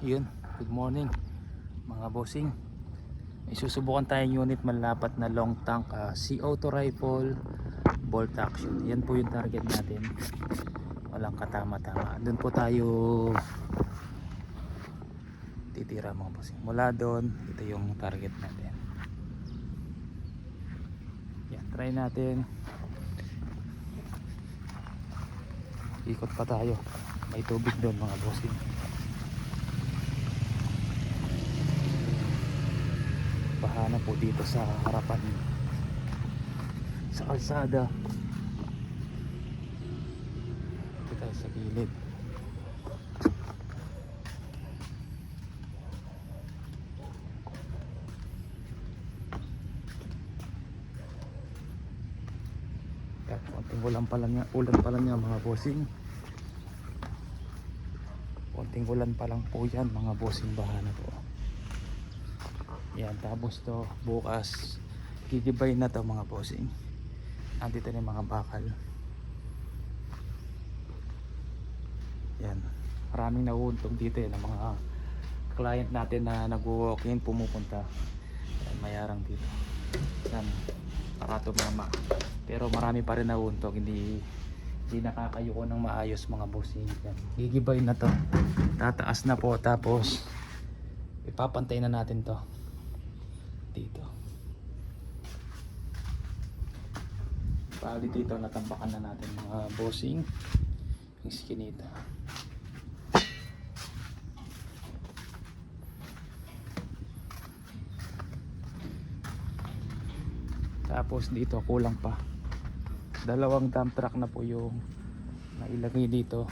Yun, good morning mga bossing. May susubukan tayong unit malapat na long tank, C-auto rifle bolt action. Yan po yung target natin, walang katama-tama. Doon po tayo titira mga bossing. Mula doon, ito yung target natin. Yan, try natin. Ikot pa tayo, may tubig doon mga bossing. Bahana po dito sa harapan sa kalsada. Ito tayo sa gilid. Yan, konting ulan pa lang yan mga bossing. Konting ulan pa lang po yan mga bossing, bahana po. Yan, tapos to bukas gigibay na to mga bossing. Andito na yung mga bakal. Yan, maraming nauuntog dito yan, ang mga client natin na nag-walk-in, pumupunta. Yan, mayarang dito. Yan, para tumama. Pero marami pa rin nauuntog, hindi nakakayuko ng maayos mga bossing. Yan, gigibay na to, tataas na po, tapos ipapantay na natin to dito. Bali dito natambakan na natin mga bossing yung skinita. Tapos dito kulang pa, dalawang dump truck na po yung nailagay dito.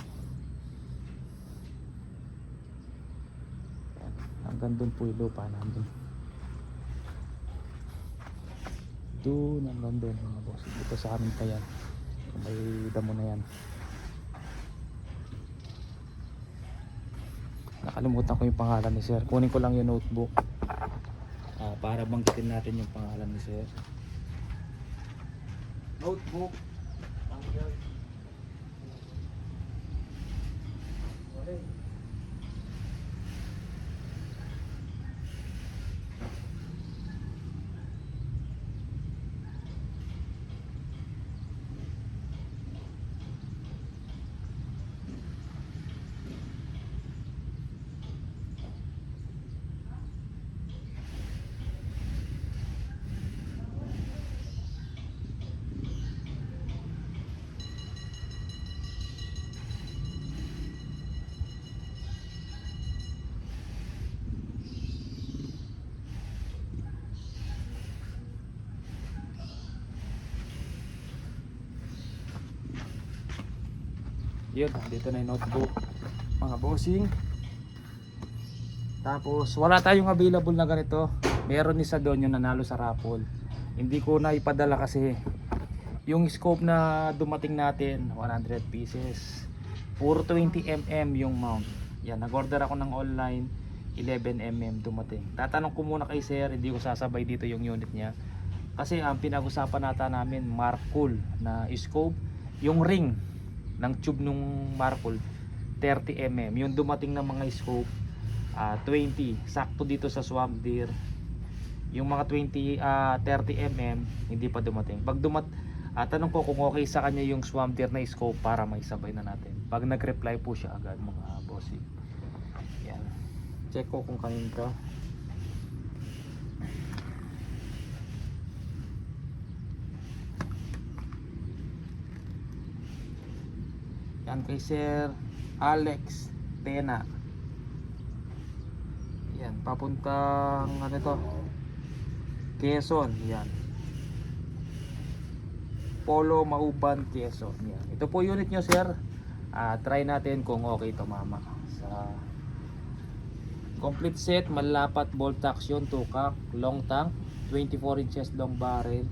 Yan, hanggang dun po yung lupa nandun. Doon hanggang doon mga boss. Dito sa amin pa yan, kung may damo na yan. Nakalimutan ko yung pangalan ni sir, kunin ko lang yung notebook para banggitin natin yung pangalan ni sir. Notebook. Yun, dito na yung notebook mga bossing. Tapos wala tayong available na ganito. Meron isa doon yung nanalo sa raffle, hindi ko na ipadala kasi yung scope na dumating natin 100 pieces, puro 20mm yung mount. Yan, nag-order ako ng online, 11mm dumating. Tatanong ko muna kay sir, hindi ko sasabay dito yung unit niya kasi ang pinag-usapan nata namin Markul na scope, yung ring ng tube nung Markul 30mm, yung dumating ng mga scope 20, sakto dito sa swamp deer. Yung mga 30mm hindi pa dumating. Pag tanong ko kung okay sa kanya yung swamp deer na scope para may sabay na natin. Pag nag-reply po siya agad mga bossing. Yan, check ko kung kanino to. Yan kay Sir Alex Tena. Yan, papuntang ano to, Quezon. Yan, Polo Mauban, Quezon. Yan, ito po unit nyo sir. Try natin kung okay to mama. Sa complete set, malapat bolt action, 2-cock, long tank, 24 inches long barrel.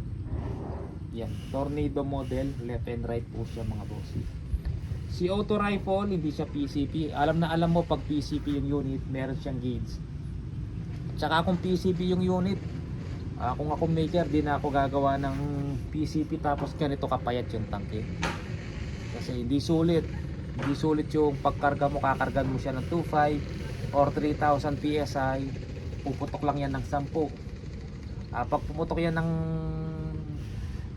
Yan, tornado model, left and right po siya mga bossy. C-auto rifle, hindi siya PCP. Alam mo pag PCP yung unit, meron siyang gauge. Tsaka kung PCP yung unit, kung ako maker, di na ako gagawa ng PCP tapos ganito kapayat yung tangke. Kasi hindi sulit yung pagkarga mo, kakargan mo siya ng 2.5 or 3,000 PSI, puputok lang yan ng 10. Pag pumutok yan ng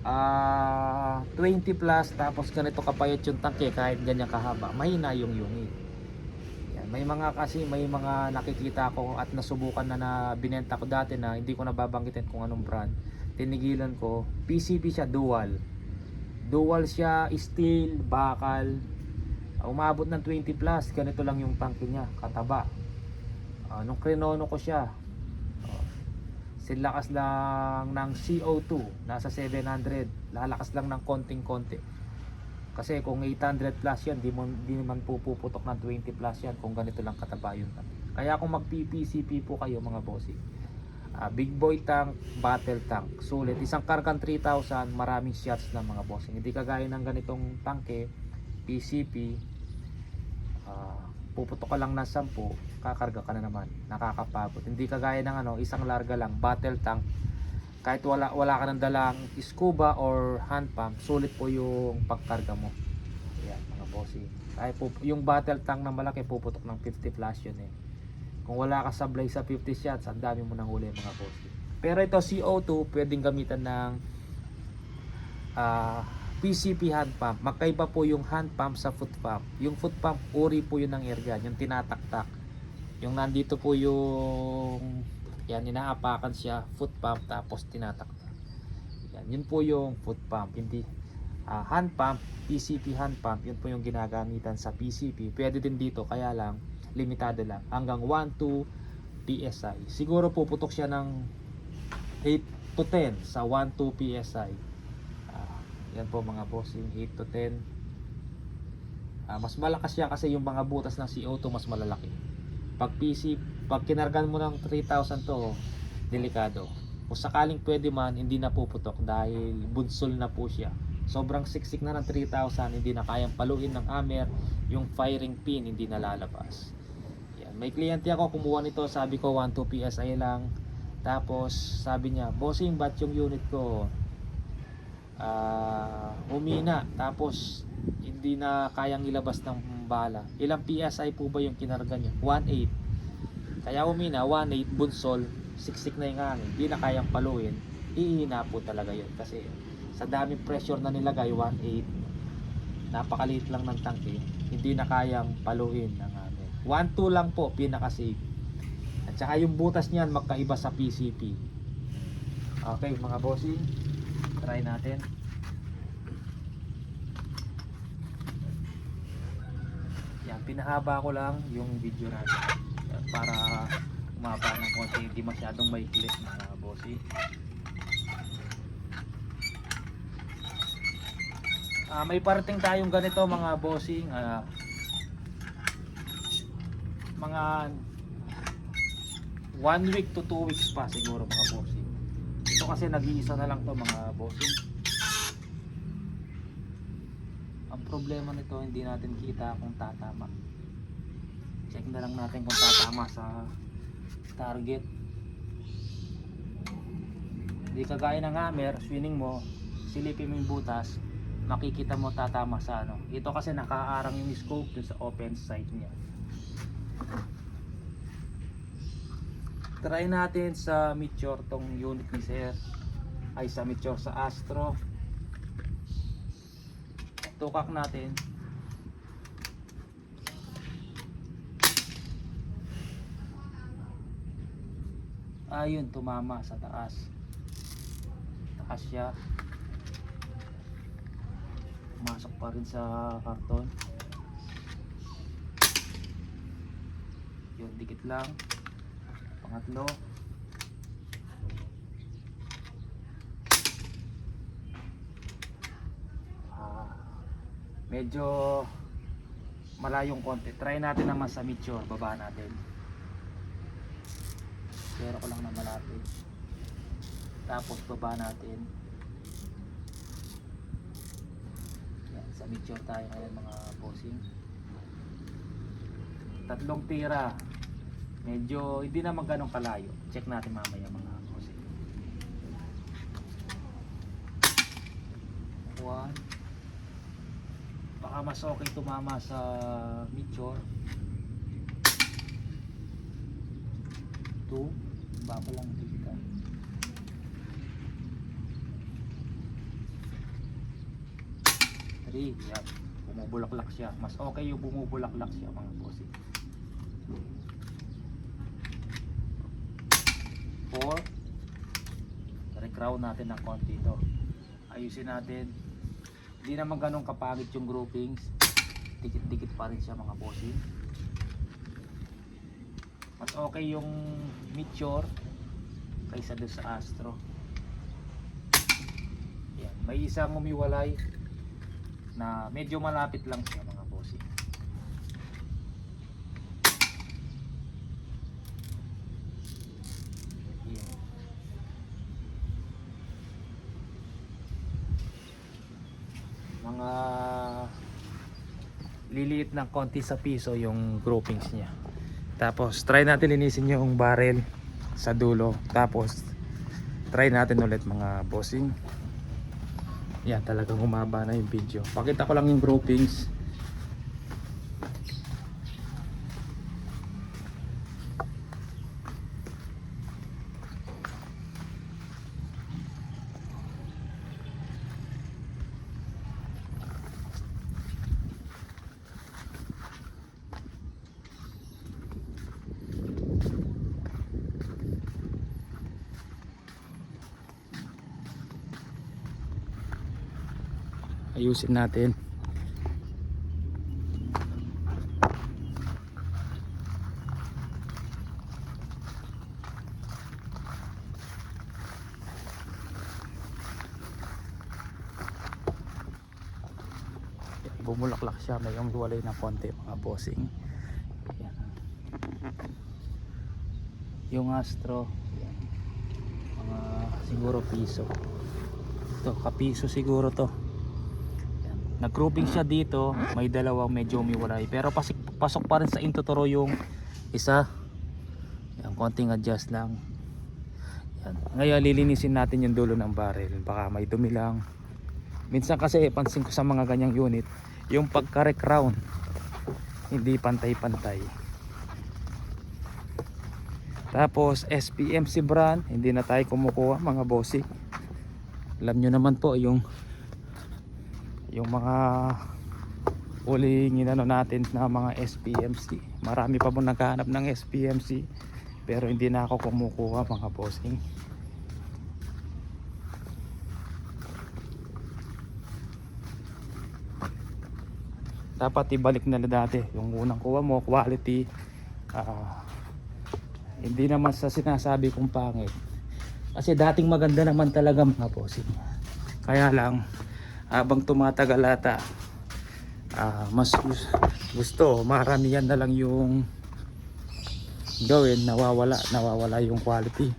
20 plus, tapos ganito kapayat yung tangke, kahit ganyan kahaba, mahina yung unit. Yan, may mga nakikita ko at nasubukan na binenta ko dati na hindi ko nababanggitin kung anong brand. Tinigilan ko. PCP siya, dual siya, steel, bakal. Umabot ng 20 plus, ganito lang yung tangke niya, kataba. Nung krinono ko siya, silakas lang ng CO2, nasa 700, lalakas lang ng konting-konti. Kasi kung 800 plus yan, di naman puputok ng 20 plus yan kung ganito lang kataba yun. Kaya kung mag-PCP po kayo mga bossing, big boy tank, battle tank, sulit. Isang kargang 3,000, maraming shots na mga bossing. Hindi kagaya ng ganitong tangke, PCP, puputok ka lang ng 10, kakarga ka na naman, nakakapagod. Hindi kagaya ng isang larga lang, battle tank, kahit wala ka ng dalang scuba or hand pump, sulit po yung pagkarga mo. Ayan mga bossing, kahit yung battle tank na malaki, puputok ng 50 plus yun eh. Kung wala ka sablay sa 50 shots, ang dami mo nang huli mga bossing. Pero ito CO2, pwedeng gamitan ng PCP hand pump. Magkaiba po yung hand pump sa foot pump. Yung foot pump, uri po yun ng air gun, yung tinataktak. Yung nandito po yung yan, inaapakan siya, foot pump, tapos tinataktak. Yan, yun po yung foot pump. Hindi hand pump, PCP hand pump, yun po yung ginagamitan sa PCP. Pwede din dito, kaya lang limitado lang, hanggang 1-2 PSI. Siguro puputok siya ng 8 to 10 sa 1-2 PSI. Yan po mga bossing, 8 to 10. Mas malakas siya kasi yung mga butas ng CO2 mas malalaki. Pag kinargan mo ng 3,000 to, delikado. Kung sakaling pwede man, hindi na puputok dahil bunsol na po siya. Sobrang siksik na ng 3,000, hindi na kayang paluin ng hammer, yung firing pin hindi na lalabas. Yan. May kliyente ako kumuha nito, sabi ko 1-2 PSI lang. Tapos sabi niya, bossing, ba't yung unit ko humina, tapos hindi na kayang ilabas ng bala? Ilang PSI po ba yung kinarga niya? 1.8. Kaya humina, 1.8, bunsol, siksik na yung hangin, hindi na kayang paluin. Ihina po talaga yun kasi sa daming pressure na nilagay, 1.8, napakaliit lang ng tangke, hindi na kayang paluin ng hangin. 1.2 lang po, pinaka safe. At saka yung butas niyan magkaiba sa PCP. Okay mga bossing, try natin. Yan, pinahaba ko lang yung video natin para umaba ng konti, hindi masyadong maiklit mga bossing. May parating tayong ganito mga bossing, mga 1 week to 2 weeks pa siguro mga bossing. Ito kasi nag-iisa na lang to mga bossing. Ang problema nito, hindi natin kita kung tatama. Check na lang natin kung tatama sa target. Hindi kagaya ng hammer, swinging mo, silipin mo yung butas, makikita mo tatama sa ano. Ito kasi nakaarang yung scope dun sa open sight niya. Try natin sa Meteor tong unit ni Sir, ay sa Meteor, sa Astro. Tukak natin. Ayun, tumama sa taas. Taas siya. Pumasok pa rin sa karton. Yun, dikit lang. Pangatlo. Medyo malayong konti. Try natin naman sa Meteor, baba natin. Pero ko lang na malapit. Tapos baba natin. Yan, sa Meteor tayo ngayon mga bossing. 3 tira. Medyo hindi naman ganong kalayo. Check natin mamaya mga bossing. 1. Baka mas okay tumama sa Meteor. 2, baka lang dito. 3, yan. Bumubulaklak siya. Mas okay yung bumubulaklak siya mga bossing. 4, re-crown natin ng konti ito. Ayusin natin. Hindi naman ganun kapagit yung groupings. Dikit-dikit pa rin siya mga bossing. Mas okay yung Meteor kaysa doon sa Astro. Yan. May isang umiwalay na medyo malapit lang siya mga bossing. Yan. Mga liliit ng konti sa piso yung groupings niya. Tapos try natin linisin yung barrel sa dulo. Tapos try natin ulit mga bossing. Yan, talagang humaba na yung video. Pakita ko lang yung groupings. Ayusin natin. Bumulaklak siya, may umiwalay na konti mga bossing. Yan. Yung Astro, yan. Mga siguro piso. Ito, kapiso siguro to. Nag-grouping siya dito, may dalawang medyo umiwalay, pero pasok pa rin sa intuturo yung isa. Yan, konting adjust lang. Yan. Ngayon lilinisin natin yung dulo ng barrel, baka may dumi lang. Minsan kasi pansin ko sa mga ganyang unit, yung pagka-recrown hindi pantay-pantay. Tapos SPMC brand, hindi na tayo kumukuha mga bossy. Alam nyo naman po yung mga uling inano natin na mga SPMC. Marami pa pong naghahanap ng SPMC, pero hindi na ako kumukuha mga bossing. Dapat ibalik na dati yung unang kuha mo, quality. Hindi naman sa sinasabi kong pangit, kasi dating maganda naman talaga mga bossing. Kaya lang habang tumatagal ata, mas gusto maramihan na lang yung gawin, nawawala yung quality.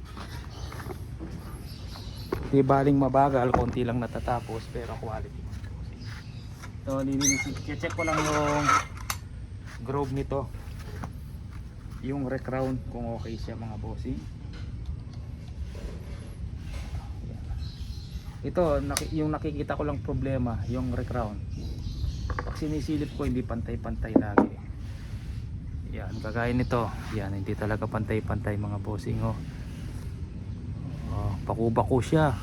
Di baling mabagal, konti lang natatapos pero quality. So check ko lang yung groove nito, yung recrown kung okay siya mga bossing. Ito yung nakikita ko lang problema, yung recrown. Pag sinisilip ko hindi pantay-pantay lagi. Yan, kagaya nito. Yan, hindi talaga pantay-pantay mga bossing. Paku-bako siya.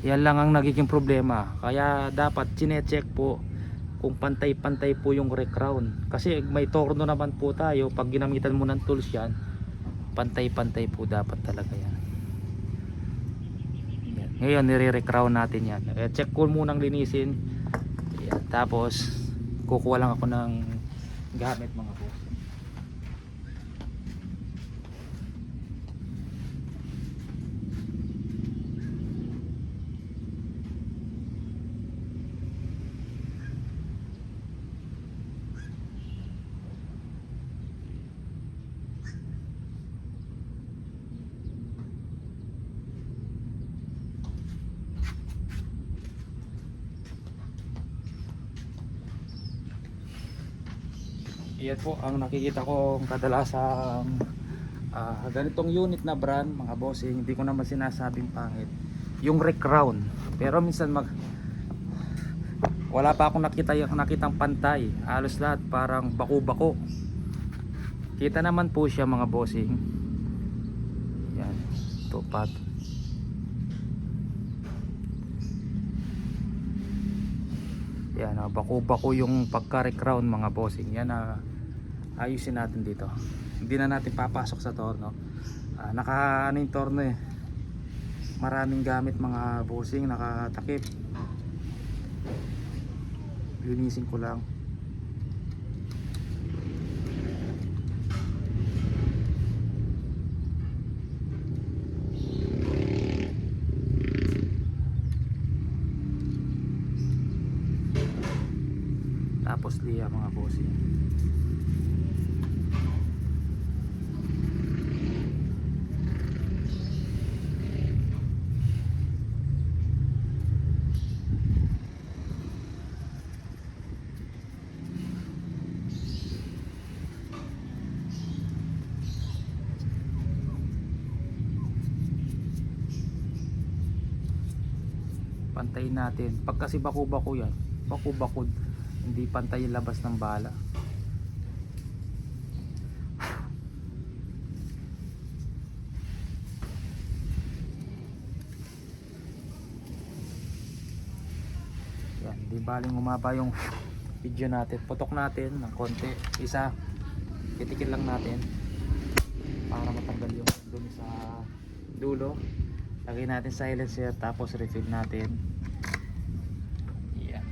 Yan lang ang nagiging problema. Kaya dapat chine-check po kung pantay-pantay po yung recrown. Kasi may torno naman po tayo. Pag ginamitan mo ng tools yan, pantay-pantay po dapat talaga yan. Yan. Ngayon nire-recrown natin yan. Check ko munang linisin. Yan. Tapos kukuha lang ako ng gamit mga boss. Iyan po ang nakikita ko kadalasang ganitong unit na brand mga bossing. Hindi ko naman sinasabing pangit yung recrown, pero minsan Wala pa akong nakitang pantay. Halos lahat parang bako-bako. Kita naman po siya mga bossing. Yan, tupat. Yan, bako-bako yung pagka-recrown mga bossing. Yan, ayusin natin dito. Hindi na natin papasok sa torno. Naka ano yung torno eh. Maraming gamit mga bossing, nakatakip. Linisin ko lang. Tapos liya mga bossing. Pantayin natin. Pag kasi bako-bako yan, bako-bakod, hindi pantay yung labas ng bala. Yan, hindi baling umaba yung video natin. Putok natin ng konti. Isa, titikin lang natin para matanggal yung dumi sa dulo. Lagay natin silencer, tapos refill natin. Yan.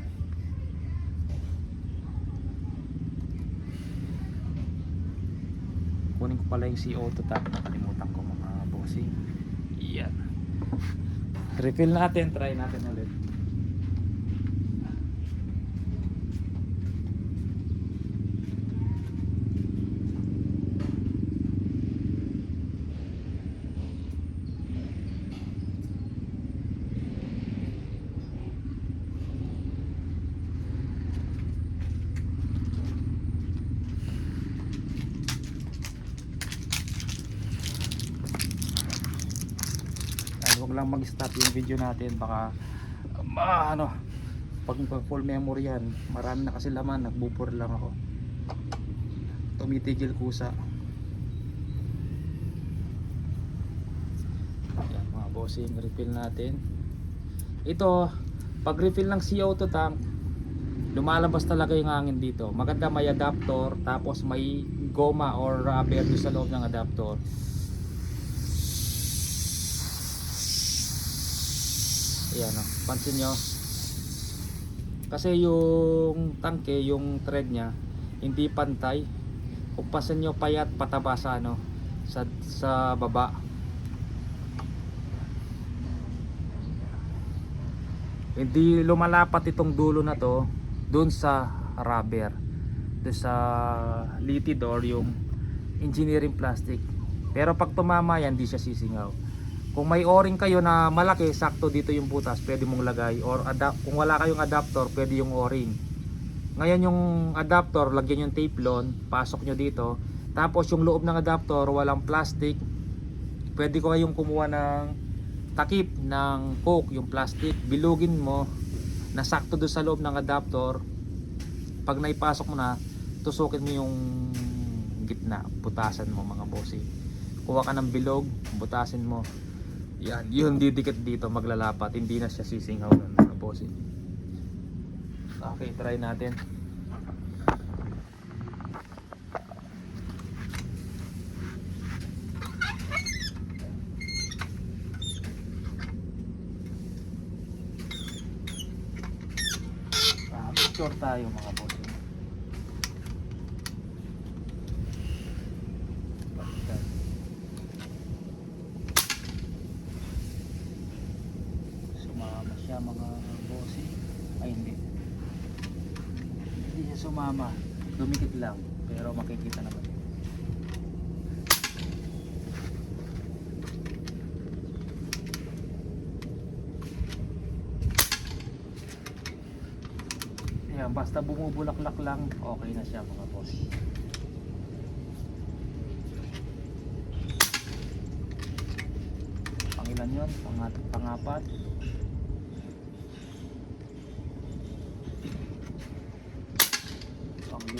Kunin ko pala yung CO2 tap, nakalimutan ko mga bossing. Yan. Refill natin, try natin ulit. Huwag lang mag-stop yung video natin, baka ano, pag full memory yan, marami na kasi laman, nagbupor lang ako, tumitigil kusa. Yan mga bossing, refill natin. Ito, pag refill ng CO2 tank, lumalabas talaga yung hangin dito. Maganda may adapter, tapos may goma or rubber doon sa loob ng adapter. Ayan o, pansin nyo. Kasi yung tangke, yung thread nya hindi pantay. Kung pasin nyo payat pataba sa ano, sa baba. Hindi lumalapat itong dulo na to dun sa rubber, dun sa litid or yung engineering plastic. Pero pag tumama yan, di siya sisingaw. Kung may o-ring kayo na malaki, sakto dito yung butas, pwede mong lagay. Or kung wala kayong adapter, pwede yung o-ring. Ngayon yung adapter, lagyan yung tape lon, pasok nyo dito. Tapos yung loob ng adapter, walang plastic. Pwede ko kayong kumuha ng takip ng coke, yung plastic. Bilugin mo, na sakto doon sa loob ng adapter. Pag naipasok mo na, tusukin mo yung gitna, butasan mo mga bossing. Kuha ka ng bilog, butasin mo. Yan, yun didikit dito, maglalapat, hindi na siya sisingaw nun mga bossing. Okay, try natin. Picture tayo mga bossing. Mga bossing, ay hindi siya sumama, dumikit lang pero makikita naman. Ayan, basta bumubulaklak lang, okay na siya mga bossing. Pangilan yun, pangapat.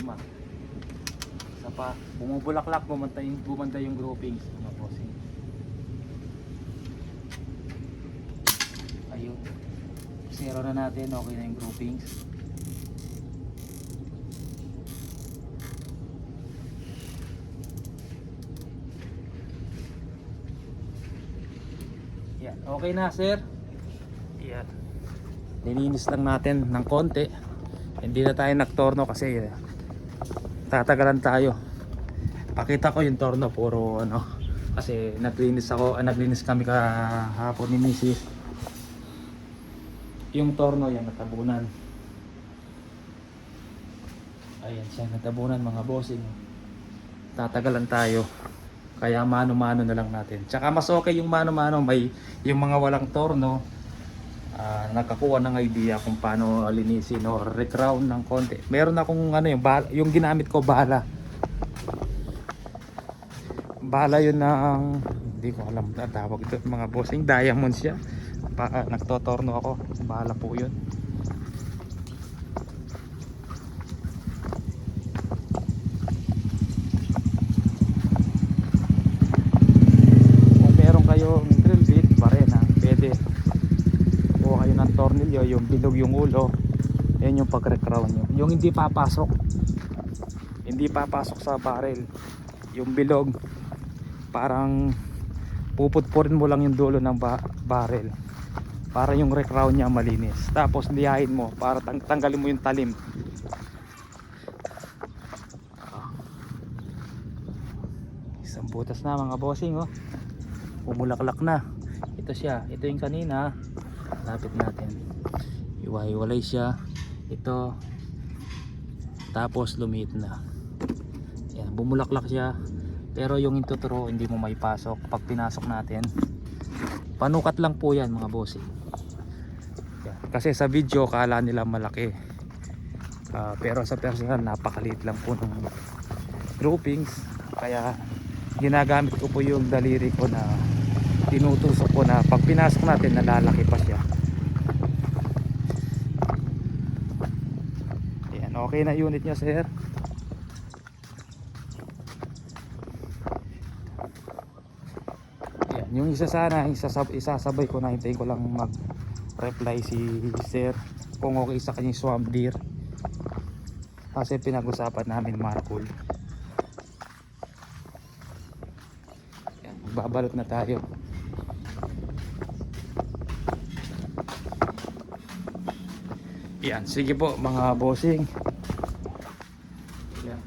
lima. Isa pa, bumubulaklak, bumanda yung groupings, mga bossing. Ayun. Zero na natin, okay na yung groupings. Yan, okay na sir. Yan. Nilinis lang natin ng konti. Hindi na tayo nagtorno kasi tatagalan tayo. Pakita ko yung torno puro ano kasi naglinis kami kahapon ni Mrs. Yung torno yan natabunan. Ayan siya natabunan mga bossing. Tatagalan tayo. Kaya mano-mano na lang natin. Tsaka mas okay yung mano-mano, may yung mga walang torno, nakakuha ng idea kung paano linisin o re-crown ng konti. Meron akong ano yung ginamit ko bala. Bala yun ng hindi ko alam na tawag ito mga bossing, diamond siya. Nagtotorno ako, bala po yun. Yung drill bit pa rin pwede kuha kayo ng tornilyo, yung bilog yung ulo, yan yung pag-recrown nyo, yung hindi papasok sa barrel, yung bilog parang puputpurin mo lang yung dulo ng barrel para yung recrown nya malinis, tapos liyahin mo para tanggalin mo yung talim. Isang butas na mga bossing oh. Bumulaklak na. Ito siya. Ito yung kanina. Lapit natin. Iwa-iwalay siya. Ito. Tapos lumiit na. Yan. Bumulaklak siya. Pero yung intuturo hindi mo maipasok. Pag pinasok natin. Panukat lang po yan mga bossing. Yan. Kasi sa video kala nila malaki. Pero sa personal napakaliit lang po ng groupings. Kaya ginagamit ko po yung daliri ko na tinutusok ko na pag pinasok natin nalalaki pa siya. Ayan, okay na unit niya sir. Ayan, yung isa sana isasabay ko na, hintayin ko lang mag reply si sir kung okay sa kanyang swamp deer kasi pinag-usapan namin markul. Babalot na tayo. Yan, sige po mga bossing. Yan.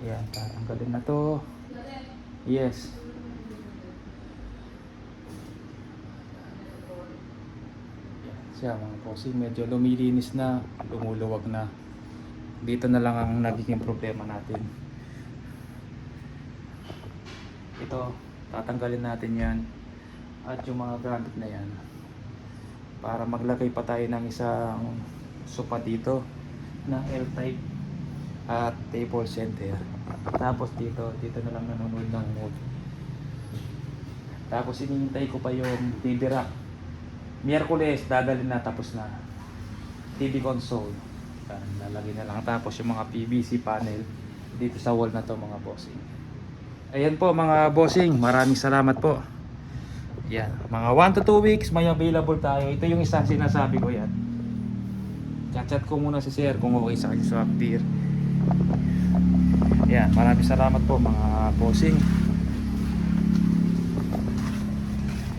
Yan, tanggalin na to. Yes. Yan siya mga bossing, medyo lumilinis na, lumuluwag na. Dito na lang ang nagiging problema natin. Ito, tatanggalin natin yan at yung mga gamit na yan para maglagay pa tayo ng isang sopa dito na L-type at table center. Tapos dito na lang nanonood ng movie. Tapos hinihintay ko pa yung TV rack. Miyerkules dadalhin na, tapos na. TV console lalagay na lang, tapos yung mga PVC panel dito sa wall na to mga bossing. Ayan po mga bossing, maraming salamat po. Yan, mga 1 to 2 weeks may available tayo. Ito yung isang sinasabi ko yan. Chat ko muna si sir kung okay sa akin swap deer. Yan, maraming salamat po mga bossing.